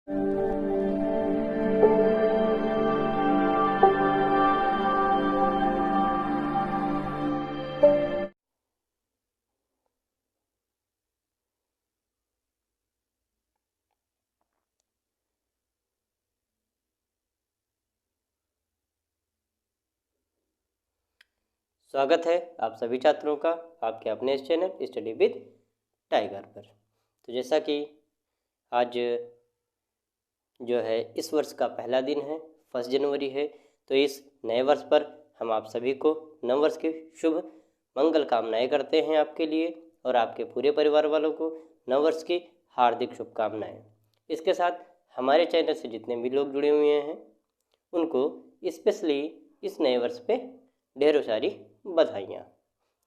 स्वागत है आप सभी छात्रों का आपके अपने इस चैनल स्टडी विद टाइगर पर। तो जैसा कि आज जो है इस वर्ष का पहला दिन है, 1 जनवरी है, तो इस नए वर्ष पर हम आप सभी को नववर्ष की शुभ मंगल कामनाएं करते हैं आपके लिए और आपके पूरे परिवार वालों को नववर्ष की हार्दिक शुभकामनाएं। इसके साथ हमारे चैनल से जितने भी लोग जुड़े हुए हैं उनको स्पेशली इस नए वर्ष पे ढेरों सारी बधाइयाँ।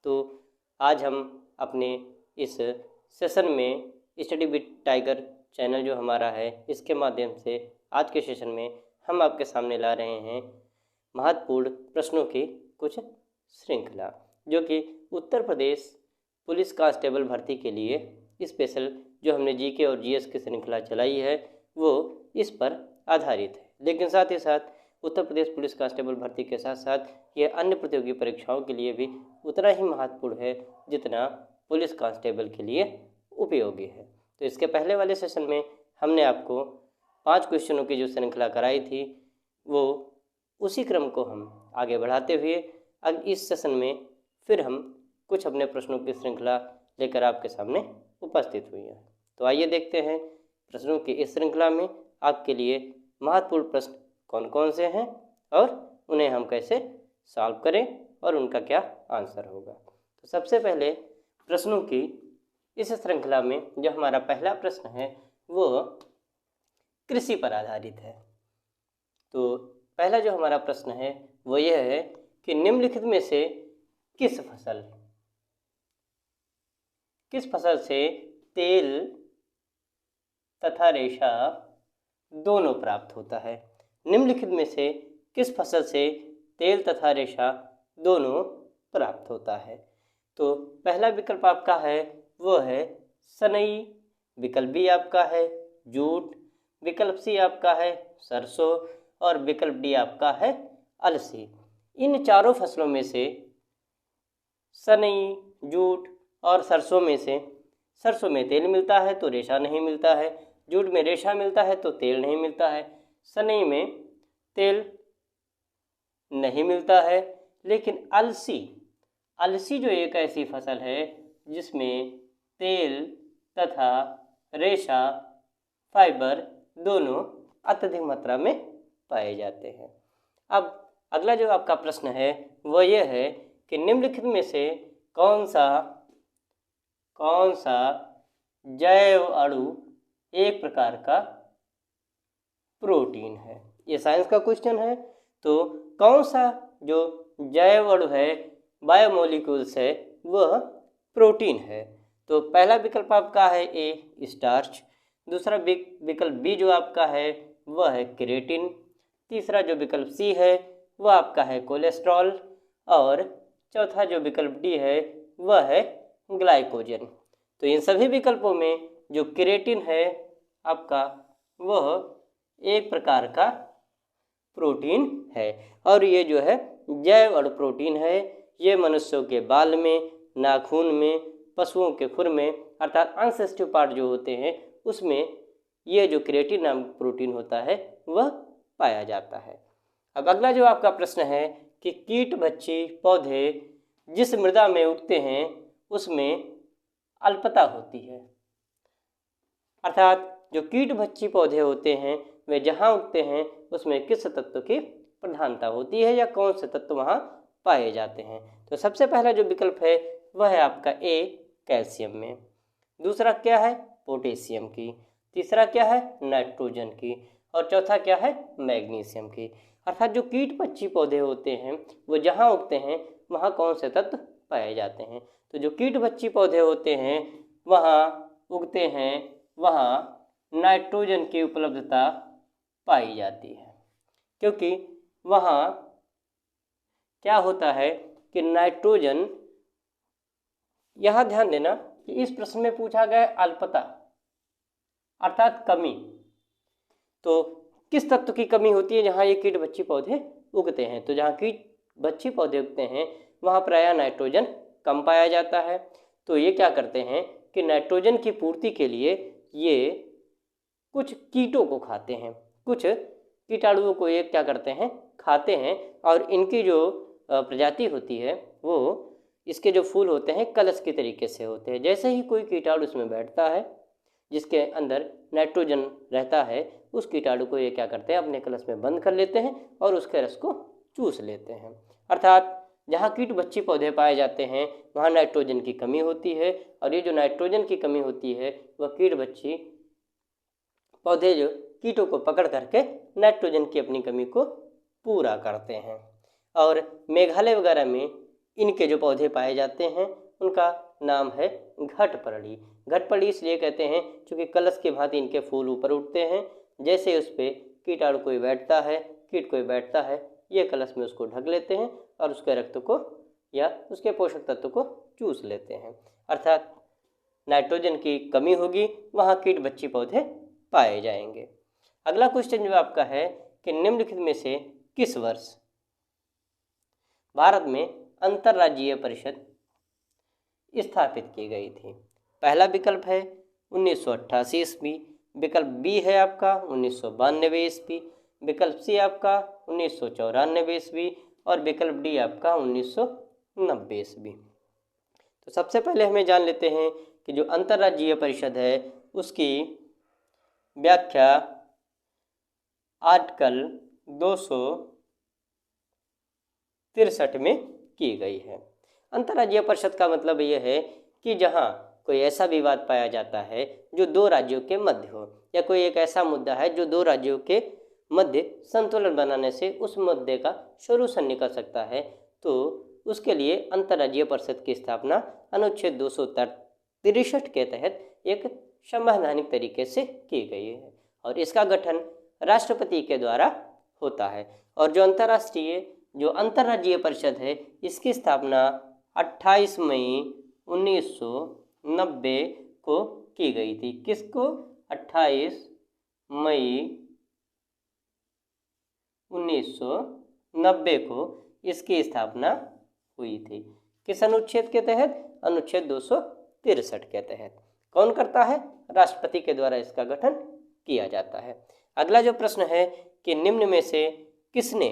तो आज हम अपने इस सेशन में स्टडी विद टाइगर चैनल जो हमारा है इसके माध्यम से आज के सेशन में हम आपके सामने ला रहे हैं महत्वपूर्ण प्रश्नों की कुछ श्रृंखला, जो कि उत्तर प्रदेश पुलिस कांस्टेबल भर्ती के लिए स्पेशल जो हमने जीके और जीएस की श्रृंखला चलाई है वो इस पर आधारित है। लेकिन साथ ही साथ उत्तर प्रदेश पुलिस कांस्टेबल भर्ती के साथ साथ ये अन्य प्रतियोगी परीक्षाओं के लिए भी उतना ही महत्वपूर्ण है जितना पुलिस कांस्टेबल के लिए उपयोगी है। तो इसके पहले वाले सेशन में हमने आपको 5 क्वेश्चनों की जो श्रृंखला कराई थी वो उसी क्रम को हम आगे बढ़ाते हुए अब इस सेशन में फिर हम कुछ अपने प्रश्नों की श्रृंखला लेकर आपके सामने उपस्थित हुई हैं। तो आइए देखते हैं प्रश्नों की इस श्रृंखला में आपके लिए महत्वपूर्ण प्रश्न कौन कौन से हैं और उन्हें हम कैसे सॉल्व करें और उनका क्या आंसर होगा। तो सबसे पहले प्रश्नों की इस श्रृंखला में जो हमारा पहला प्रश्न है वो कृषि पर आधारित है। तो पहला जो हमारा प्रश्न है वो यह है कि निम्नलिखित में से किस फसल से तेल तथा रेशा दोनों प्राप्त होता है। निम्नलिखित में से किस फसल से तेल तथा रेशा दोनों प्राप्त होता है। तो पहला विकल्प आपका है वो है सनई, विकल्प बी आपका है जूट, विकल्प सी आपका है सरसों और विकल्प डी आपका है अलसी। इन चारों फसलों में से सनई, जूट और सरसों में से सरसों में तेल मिलता है तो रेशा नहीं मिलता है, जूट में रेशा मिलता है तो तेल नहीं मिलता है, सनई में तेल नहीं मिलता है। लेकिन अलसी जो एक ऐसी फसल है जिसमें तेल तथा रेशा फाइबर दोनों अत्यधिक मात्रा में पाए जाते हैं। अब अगला जो आपका प्रश्न है वो ये है कि निम्नलिखित में से कौन सा जैव अणु एक प्रकार का प्रोटीन है। ये साइंस का क्वेश्चन है। तो कौन सा जो जैव अणु है बायोमोलिक्यूल्स है वह प्रोटीन है। तो पहला विकल्प आपका है ए स्टार्च, दूसरा विकल्प बी जो आपका है वह है केरेटिन, तीसरा जो विकल्प सी है वह आपका है कोलेस्ट्रॉल और चौथा जो विकल्प डी है वह है ग्लाइकोजन। तो इन सभी विकल्पों में जो केरेटिन है आपका वह एक प्रकार का प्रोटीन है और ये जो है जैव अणु प्रोटीन है। ये मनुष्यों के बाल में, नाखून में, पशुओं के खुर में अर्थात अनसेंसिटिव पार्ट जो होते हैं उसमें ये जो केरेटिन नामक प्रोटीन होता है वह पाया जाता है। अब अगला जो आपका प्रश्न है कि कीट भक्षी पौधे जिस मृदा में उगते हैं उसमें अल्पता होती है, अर्थात जो कीट भक्षी पौधे होते हैं वे जहाँ उगते हैं उसमें किस तत्व की प्रधानता होती है या कौन से तत्व वहाँ पाए जाते हैं। तो सबसे पहला जो विकल्प है वह है आपका ए कैल्शियम में, दूसरा क्या है पोटेशियम की, तीसरा क्या है नाइट्रोजन की और चौथा क्या है मैग्नीशियम की। अर्थात जो कीट पक्षी पौधे होते हैं वो जहाँ उगते हैं वहाँ कौन से तत्व पाए जाते हैं। तो जो कीट पक्षी पौधे होते हैं वहाँ उगते हैं वहाँ नाइट्रोजन की उपलब्धता पाई जाती है, क्योंकि वहाँ क्या होता है कि नाइट्रोजन, यहाँ ध्यान देना कि इस प्रश्न में पूछा गया अल्पता अर्थात कमी। तो किस तत्व की कमी होती है जहाँ ये कीट बच्ची पौधे उगते हैं? तो जहाँ कीट बच्ची पौधे उगते हैं वहाँ प्रायः नाइट्रोजन कम पाया जाता है। तो ये क्या करते हैं कि नाइट्रोजन की पूर्ति के लिए ये कुछ कीटों को खाते हैं, कुछ कीटाणुओं को ये क्या करते हैं, खाते हैं। और इनकी जो प्रजाति होती है वो, इसके जो फूल होते हैं कलश के तरीके से होते हैं। जैसे ही कोई कीटाणु उसमें बैठता है जिसके अंदर नाइट्रोजन रहता है, उस कीटाणु को ये क्या करते हैं, अपने कलश में बंद कर लेते हैं और उसके रस को चूस लेते हैं। अर्थात जहाँ कीट बच्ची पौधे पाए जाते हैं वहाँ नाइट्रोजन की कमी होती है, और ये जो नाइट्रोजन की कमी होती है वह कीट बच्ची पौधे जो कीटों को पकड़ करके नाइट्रोजन की अपनी कमी को पूरा करते हैं। और मेघालय वगैरह में इनके जो पौधे पाए जाते हैं उनका नाम है घटपर्णी। घटपर्णी इसलिए कहते हैं क्योंकि कलश की भांति इनके फूल ऊपर उठते हैं। जैसे उस पर कीटाणु कोई बैठता है, कीट कोई बैठता है, ये कलश में उसको ढक लेते हैं और उसके रक्त को या उसके पोषक तत्व को चूस लेते हैं। अर्थात नाइट्रोजन की कमी होगी वहाँ कीट बच्ची पौधे पाए जाएंगे। अगला क्वेश्चन जो आपका है कि निम्नलिखित में से किस वर्ष भारत में अंतर्राज्यीय परिषद स्थापित की गई थी? पहला विकल्प है 1988 ईस्वी, विकल्प बी है आपका 1992 ईस्वी, विकल्प सी आपका 1994 ईस्वी और विकल्प डी आपका 1990 ईस्वी। तो सबसे पहले हमें जान लेते हैं कि जो अंतर्राज्यीय परिषद है उसकी व्याख्या आर्टिकल 263 में की गई है। अंतर्राज्यीय परिषद का मतलब यह है कि जहाँ कोई ऐसा विवाद पाया जाता है जो दो राज्यों के मध्य हो, या कोई एक ऐसा मुद्दा है जो दो राज्यों के मध्य संतुलन बनाने से उस मुद्दे का सॉल्यूशन निकल सकता है, तो उसके लिए अंतर्राज्यीय परिषद की स्थापना अनुच्छेद 263 के तहत एक संवैधानिक तरीके से की गई है और इसका गठन राष्ट्रपति के द्वारा होता है। और जो अंतर्राज्यीय परिषद है इसकी स्थापना 28 मई 1990 को की गई थी। किसको? 28 मई 1990 को इसकी स्थापना हुई थी। किस अनुच्छेद के तहत? अनुच्छेद 263 के तहत। कौन करता है? राष्ट्रपति के द्वारा इसका गठन किया जाता है। अगला जो प्रश्न है कि निम्न में से किसने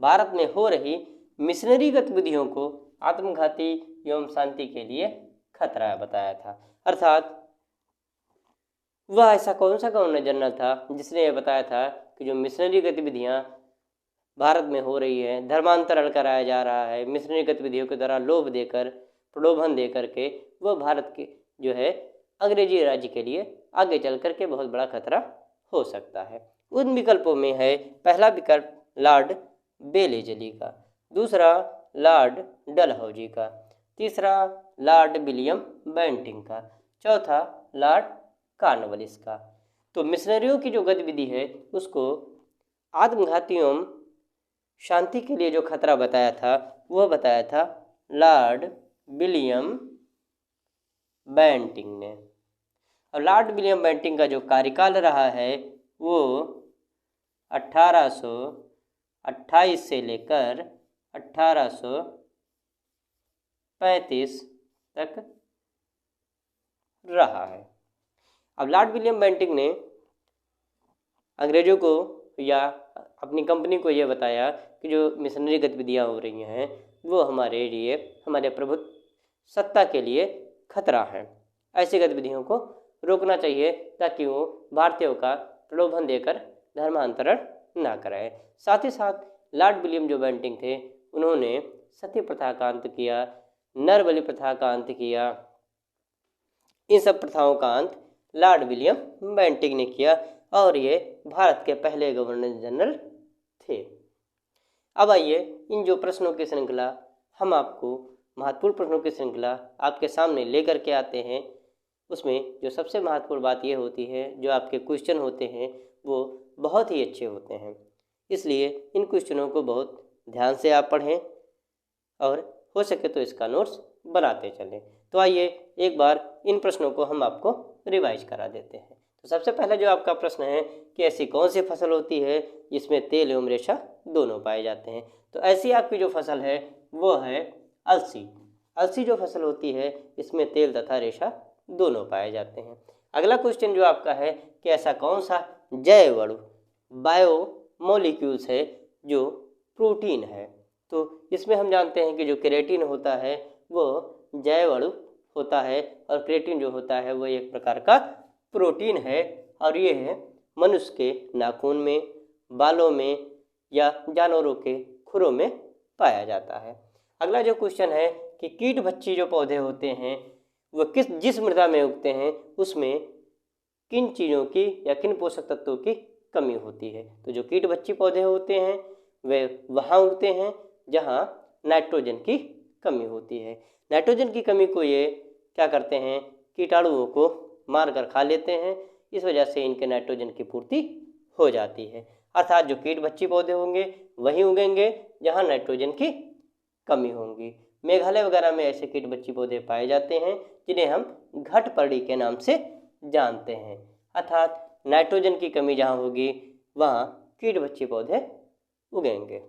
भारत में हो रही मिशनरी गतिविधियों को आत्मघाती एवं शांति के लिए खतरा बताया था? अर्थात वह ऐसा कौन सा गवर्नर जनरल था जिसने यह बताया था कि जो मिशनरी गतिविधियां भारत में हो रही है, धर्मांतरण कराया जा रहा है, मिशनरी गतिविधियों के द्वारा लोभ देकर, प्रलोभन दे करके वह भारत के जो है अंग्रेजी राज्य के लिए आगे चल करके बहुत बड़ा खतरा हो सकता है। उन विकल्पों में है पहला विकल्प लॉर्ड बेलेजली का, दूसरा लॉर्ड डलहौजी का, तीसरा लॉर्ड विलियम बेंटिंग का, चौथा लॉर्ड कॉर्नवालिस का। तो मिशनरियों की जो गतिविधि है उसको आत्मघाती एवं शांति के लिए जो खतरा बताया था वह बताया था लॉर्ड विलियम बेंटिंग ने। और लॉर्ड विलियम बेंटिंग का जो कार्यकाल रहा है वो 1828 से लेकर 1835 तक रहा है। अब लॉर्ड विलियम बेंटिंग ने अंग्रेजों को या अपनी कंपनी को यह बताया कि जो मिशनरी गतिविधियां हो रही हैं वो हमारे लिए, हमारे प्रभुत्व सत्ता के लिए खतरा है। ऐसी गतिविधियों को रोकना चाहिए ताकि वो भारतीयों का प्रलोभन देकर धर्मांतरण ना कराए। साथ ही साथ लॉर्ड विलियम जो बेंटिंग थे उन्होंने सती प्रथा का अंत किया, नर बलि प्रथा का अंत किया। इन सब प्रथाओं का अंत लॉर्ड विलियम बेंटिंग ने किया और ये भारत के पहले गवर्नर जनरल थे। अब आइए इन जो प्रश्नों की श्रृंखला हम आपको महत्वपूर्ण प्रश्नों की श्रृंखला आपके सामने लेकर के आते हैं, उसमें जो सबसे महत्वपूर्ण बात यह होती है जो आपके क्वेश्चन होते हैं वो बहुत ही अच्छे होते हैं। इसलिए इन क्वेश्चनों को बहुत ध्यान से आप पढ़ें और हो सके तो इसका नोट्स बनाते चलें। तो आइए एक बार इन प्रश्नों को हम आपको रिवाइज करा देते हैं। तो सबसे पहला जो आपका प्रश्न है कि ऐसी कौन सी फसल होती है जिसमें तेल एवं रेशा दोनों पाए जाते हैं। तो ऐसी आपकी जो फसल है वो है अलसी। अलसी जो फसल होती है इसमें तेल तथा रेशा दोनों पाए जाते हैं। अगला क्वेश्चन जो आपका है कि ऐसा कौन सा जैव अणु बायो मॉलिक्यूल्स है जो प्रोटीन है। तो इसमें हम जानते हैं कि जो केराटिन होता है वो जैव अणु होता है और केराटिन जो होता है वो एक प्रकार का प्रोटीन है और ये है मनुष्य के नाखून में, बालों में या जानवरों के खुरों में पाया जाता है। अगला जो क्वेश्चन है कि कीट भक्षी जो पौधे होते हैं वो जिस मृदा में उगते हैं उसमें किन चीज़ों की या किन पोषक तत्वों की कमी होती है। तो जो कीट भक्षी पौधे होते हैं वे वहाँ उगते हैं जहाँ नाइट्रोजन की कमी होती है। नाइट्रोजन की कमी को ये क्या करते हैं, कीटाणुओं को मार कर खा लेते हैं, इस वजह से इनके नाइट्रोजन की पूर्ति हो जाती है। अर्थात जो कीट भक्षी पौधे होंगे वहीं उगेंगे जहाँ नाइट्रोजन की कमी होंगी। मेघालय वगैरह में ऐसे कीट भक्षी पौधे पाए जाते हैं जिन्हें हम घटपर्णी के नाम से जानते हैं। अर्थात नाइट्रोजन की कमी जहाँ होगी वहाँ कीट भक्षी पौधे उगेंगे।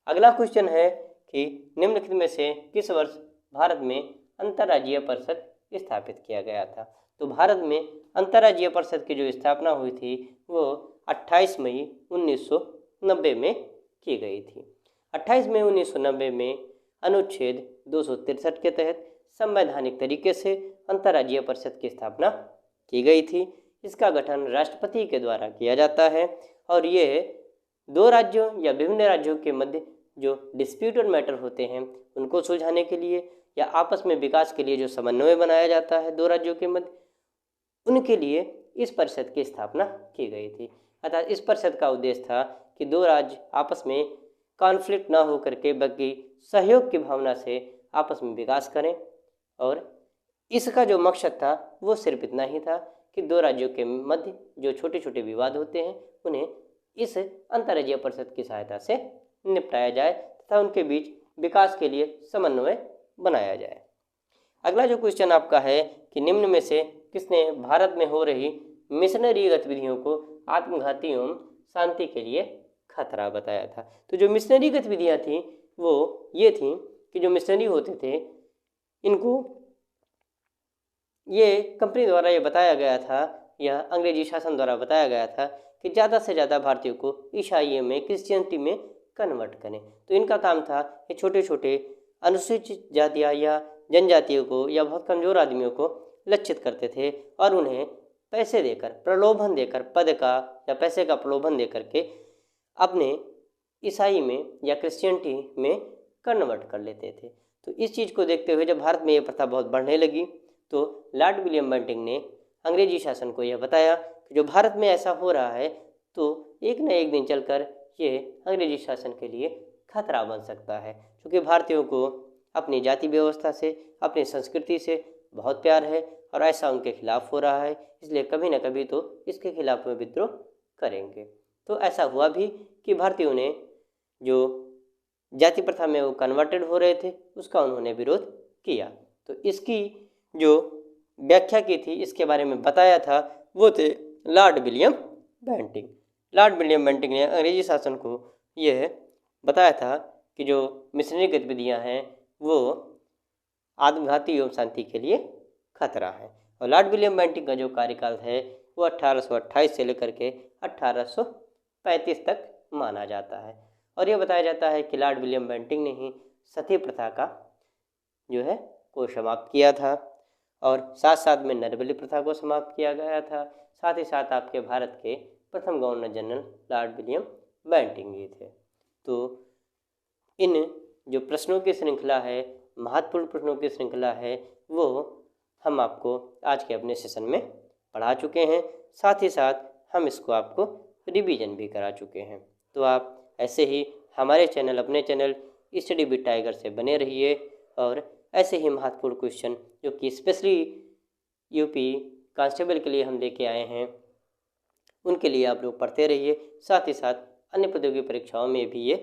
अगला क्वेश्चन है कि निम्नलिखित में से किस वर्ष भारत में अंतर्राज्यीय परिषद स्थापित किया गया था। तो भारत में अंतर्राज्यीय परिषद की जो स्थापना हुई थी वो 28 मई 1990 में की गई थी। 28 मई 1990 में अनुच्छेद 263 के तहत संवैधानिक तरीके से अंतर्राज्यीय परिषद की स्थापना की गई थी। इसका गठन राष्ट्रपति के द्वारा किया जाता है और ये दो राज्यों या विभिन्न राज्यों के मध्य जो डिस्प्यूटेड मैटर होते हैं उनको सुलझाने के लिए या आपस में विकास के लिए जो समन्वय बनाया जाता है दो राज्यों के मध्य, उनके लिए इस परिषद की स्थापना की गई थी। अर्थात इस परिषद का उद्देश्य था कि दो राज्य आपस में कॉन्फ्लिक्ट ना हो करके बल्कि सहयोग की भावना से आपस में विकास करें। और इसका जो मकसद था वो सिर्फ इतना ही था कि दो राज्यों के मध्य जो छोटे छोटे विवाद होते हैं उन्हें इस अंतर्राज्यीय परिषद की सहायता से निपटाया जाए तथा उनके बीच विकास के लिए समन्वय बनाया जाए। अगला जो क्वेश्चन आपका है कि निम्न में से किसने भारत में हो रही मिशनरी गतिविधियों को आत्मघाती एवं शांति के लिए खतरा बताया था। तो जो मिशनरी गतिविधियाँ थीं वो ये थीं कि जो मिशनरी होते थे इनको ये कंपनी द्वारा ये बताया गया था या अंग्रेजी शासन द्वारा बताया गया था कि ज़्यादा से ज़्यादा भारतीयों को ईसाई में, क्रिश्चियनिटी में कन्वर्ट करें। तो इनका काम था कि छोटे छोटे अनुसूचित जातियाँ या जनजातियों को या बहुत कमज़ोर आदमियों को लक्षित करते थे और उन्हें पैसे देकर, प्रलोभन देकर, पद का या पैसे का प्रलोभन देकर के अपने ईसाई में या क्रिश्चियनिटी में कन्वर्ट कर लेते थे। तो इस चीज़ को देखते हुए जब भारत में ये प्रथा बहुत बढ़ने लगी तो लॉर्ड विलियम बेंटिंक ने अंग्रेजी शासन को यह बताया कि जो भारत में ऐसा हो रहा है तो एक न एक दिन चलकर ये अंग्रेजी शासन के लिए खतरा बन सकता है, क्योंकि भारतीयों को अपनी जाति व्यवस्था से, अपनी संस्कृति से बहुत प्यार है और ऐसा उनके खिलाफ हो रहा है, इसलिए कभी न कभी तो इसके खिलाफ में विद्रोह करेंगे। तो ऐसा हुआ भी कि भारतीयों ने जो जाति प्रथा में वो कन्वर्टेड हो रहे थे उसका उन्होंने विरोध किया। तो इसकी जो व्याख्या की थी, इसके बारे में बताया था, वो थे Lord William Bentinck. Lord William Bentinck ने अंग्रेजी शासन को यह बताया था कि जो मिशनरी गतिविधियाँ हैं वो आत्मघाती एवं शांति के लिए खतरा है। और लॉर्ड विलियम बेंटिंक का जो कार्यकाल है वो 1828 से लेकर के 1835 तक माना जाता है। और ये बताया जाता है कि लॉर्ड विलियम बेंटिंक ने ही सती प्रथा का जो है को समाप्त किया था और साथ साथ में नरबली प्रथा को समाप्त किया गया था। साथ ही साथ आपके भारत के प्रथम governor general lord William Bentinck ही थे। तो इन जो प्रश्नों की श्रृंखला है, महत्वपूर्ण प्रश्नों की श्रृंखला है, वो हम आपको आज के अपने सेशन में पढ़ा चुके हैं। साथ ही साथ हम इसको आपको रिवीजन भी करा चुके हैं। तो आप ऐसे ही हमारे चैनल, अपने चैनल स्टडी विद टाइगर से बने रहिए और ऐसे ही महत्वपूर्ण क्वेश्चन जो कि स्पेशली यूपी कांस्टेबल के लिए हम लेके आए हैं उनके लिए आप लोग पढ़ते रहिए। साथ ही साथ अन्य पदों की परीक्षाओं में भी ये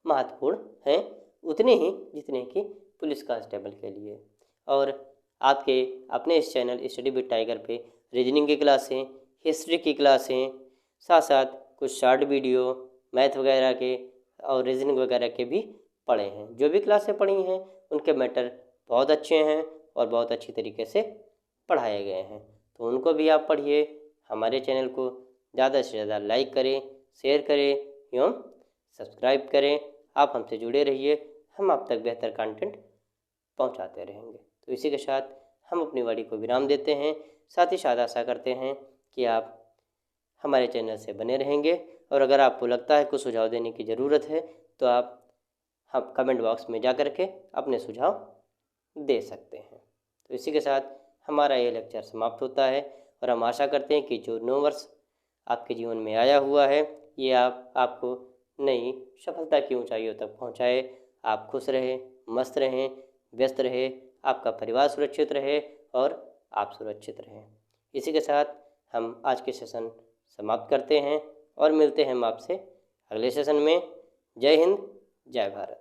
महत्वपूर्ण हैं, उतने ही जितने कि पुलिस कांस्टेबल के लिए। और आपके अपने इस चैनल स्टडी विद टाइगर पे रीजनिंग की क्लासें, हिस्ट्री की क्लासें, साथ साथ कुछ शॉर्ट वीडियो, मैथ वगैरह के और रीजनिंग वगैरह के भी पढ़े हैं। जो भी क्लासें पढ़ी हैं उनके मैटर बहुत अच्छे हैं और बहुत अच्छी तरीके से पढ़ाए गए हैं, तो उनको भी आप पढ़िए। हमारे चैनल को ज़्यादा से ज़्यादा लाइक करें, शेयर करें एवं सब्सक्राइब करें। आप हमसे जुड़े रहिए, हम आप तक बेहतर कंटेंट पहुंचाते रहेंगे। तो इसी के साथ हम अपनी वाणी को विराम देते हैं। साथ ही साथ आशा करते हैं कि आप हमारे चैनल से बने रहेंगे, और अगर आपको लगता है कुछ सुझाव देने की ज़रूरत है तो आप हम कमेंट बॉक्स में जा कर के अपने सुझाव दे सकते हैं। तो इसी के साथ हमारा ये लेक्चर समाप्त होता है, और हम आशा करते हैं कि जो नव वर्ष आपके जीवन में आया हुआ है ये आपको नई सफलता की ऊंचाइयों तक पहुंचाए। आप खुश रहें, मस्त रहें, व्यस्त रहे, आपका परिवार सुरक्षित रहे और आप सुरक्षित रहें। इसी के साथ हम आज के सेशन समाप्त करते हैं और मिलते हैं हम आपसे अगले सेशन में। जय हिंद, जय भारत।